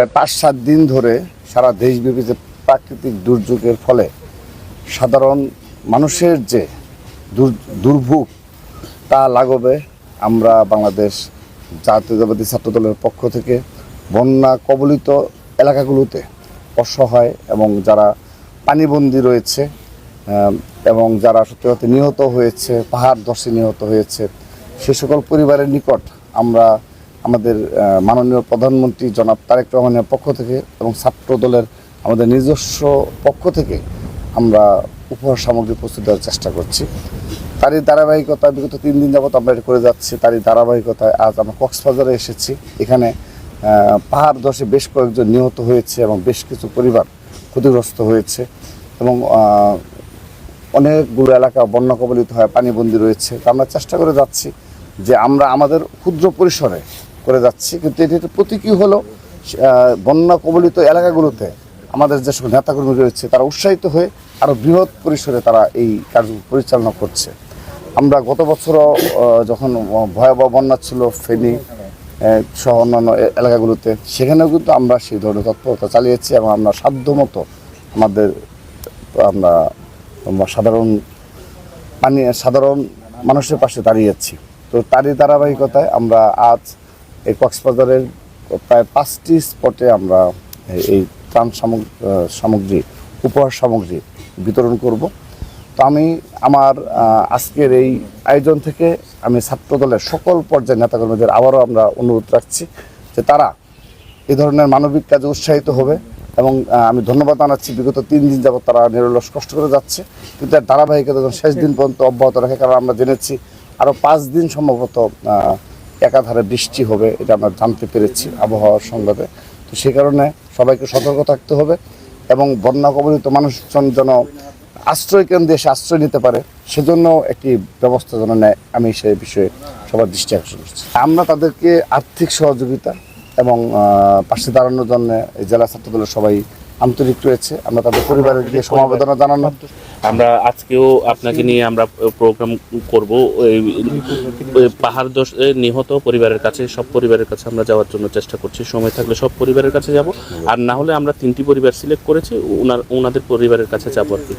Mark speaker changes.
Speaker 1: প্রায় ৫-৭ দিন ধরে সারা দেশব্যাপী যে প্রাকৃতিক দুর্যোগের ফলে সাধারণ মানুষের যে দুর্ভোগ তা লাঘবে আমরা বাংলাদেশ জাতীয়তাবাদী ছাত্রদলের পক্ষ থেকে বন্যা কবলিত এলাকাগুলোতে অসহায় এবং যারা পানিবন্দী রয়েছে এবং যারা সত্যি কথা নিহত হয়েছে, পাহাড় ধসে নিহত হয়েছে, সে সকল পরিবারের নিকট আমরা আমাদের মাননীয় প্রধানমন্ত্রী জনাব তারেক রহমানের পক্ষ থেকে এবং ছাত্রদলের আমাদের নিজস্ব পক্ষ থেকে আমরা উপহার সামগ্রী প্রস্তুত দেওয়ার চেষ্টা করছি। তারই ধারাবাহিকতা বিগত 3 দিন যাবত আমরা এটা করে যাচ্ছি। তারই ধারাবাহিকতায় আজ আমরা কক্সবাজারে এসেছি। এখানে পাহাড় ধসে বেশ কয়েকজন নিহত হয়েছে এবং বেশ কিছু পরিবার ক্ষতিগ্রস্ত হয়েছে এবং অনেকগুলো এলাকা বন্যা কবলিত হয়, পানিবন্দী রয়েছে। তো আমরা চেষ্টা করে যাচ্ছি যে আমরা আমাদের ক্ষুদ্র পরিসরে করে যাচ্ছি, কিন্তু এটির প্রতীকী হলো বন্যা কবলিত এলাকাগুলোতে আমাদের যে সকল নেতাকর্মী রয়েছে তারা উৎসাহিত হয়ে আরও বৃহৎ পরিসরে তারা এই কাজ পরিচালনা করছে। আমরা গত বছরও যখন ভয়াবহ বন্যা ছিল ফেনী সহ অন্যান্য এলাকাগুলোতে, সেখানেও কিন্তু আমরা সেই ধরনের তৎপরতা চালিয়েছি এবং আমরা সাধ্যমতো আমরা সাধারণ মানুষের পাশে দাঁড়িয়েছি। তো তারই ধারাবাহিকতায় আমরা আজ এই কক্সবাজারের প্রায় 5টি স্পটে আমরা এই ত্রাণ সামগ্রী উপহার সামগ্রী বিতরণ করব। তো আমি আমার আজকের এই আয়োজন থেকে আমি ছাত্রদলের সকল পর্যায়ের নেতাকর্মীদের আবারও আমরা অনুরোধ রাখছি যে তারা এই ধরনের মানবিক কাজে উৎসাহিত হবে এবং আমি ধন্যবাদ জানাচ্ছি বিগত 3 দিন যাবত তারা নিরলস কষ্ট করে যাচ্ছে, কিন্তু এর ধারাবাহিকতা শেষ দিন পর্যন্ত অব্যাহত রাখে। কারণ আমরা জেনেছি আরও 5 দিন সম্ভবত একাধারে বৃষ্টি হবে, এটা আমরা জানতে পেরেছি আবহাওয়ার সংবাদে। তো সেই কারণে সবাইকে সতর্ক থাকতে হবে এবং বন্যা কবলিত মানুষজন যেন আশ্রয় কেন্দ্রে এসে আশ্রয় নিতে পারে সেজন্য একটি ব্যবস্থা যেন নেয়, আমি সেই বিষয়ে সবার দৃষ্টি আকর্ষণ করছি। আমরা তাদেরকে আর্থিক সহযোগিতা এবং পাশে দাঁড়ানোর জন্য এই জেলা ছাত্রদলের সবাই আন্তরিক রয়েছে। আমরা তাদের পরিবারের গিয়ে সমবেদনা জানানো।
Speaker 2: আমরা আজকেও আপনাকে নিয়ে আমরা প্রোগ্রাম করব। পাহাড় ধসে নিহত পরিবারের কাছে, সব পরিবারের কাছে আমরা যাওয়ার জন্য চেষ্টা করছি। সময় থাকলে সব পরিবারের কাছে যাব, আর না হলে আমরা 3টি পরিবার সিলেক্ট করেছি, ওনাদের পরিবারের কাছে যাবো আর কি।